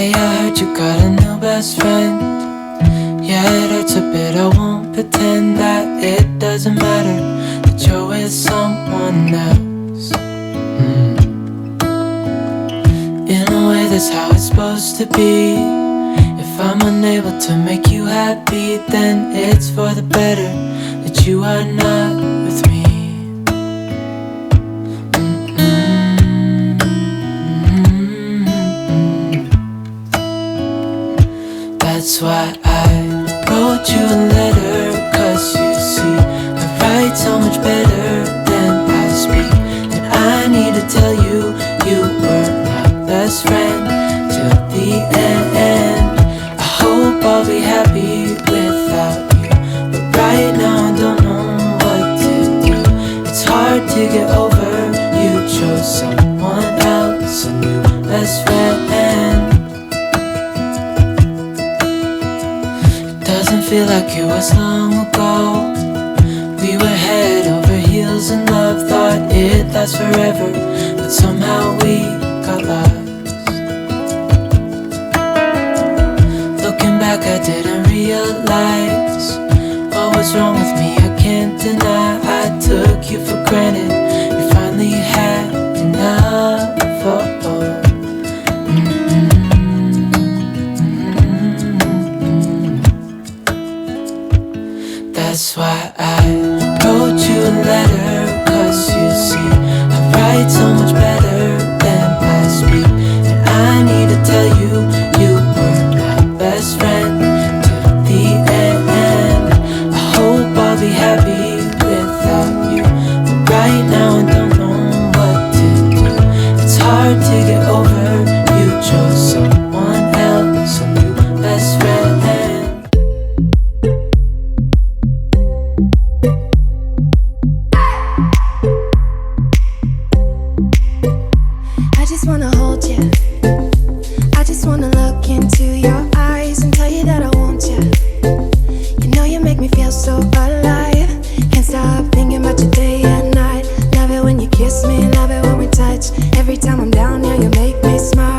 Hey, I heard you got a new best friend. Yeah, it hurts a bit, I won't pretend that it doesn't matter that you're with someone else. In a way, that's how it's supposed to be. If I'm unable to make you happy, then it's for the better that you are not with me. That's why I wrote you a letter, 'cause you see, I write so much better than I speak. And I need to tell you, you were my best friend till the end. I hope I'll be happy without you, but right now I don't know what to do. It's hard to get over, you chose someone else, a new best friend. Doesn't feel like it was long ago. We were head over heels in love, thought it'd last forever, but somehow we got lost. Looking back, I didn't realize what was wrong with me. I can't deny I took you for granted. You finally had enough. That's why I wrote you a letter, 'cause you see, I write so much better than I speak. And I need to tell you, you were my best friend till the end. I hope I'll be happy without you, but right now I don't know what to do. It's hard to get over, you chose someone else, a new best friend. I just wanna hold you. I just wanna look into your eyes and tell you that I want you. You know you make me feel so alive. Can't stop thinking about you day and night. Love it when you kiss me, love it when we touch. Every time I'm down here, you make me smile.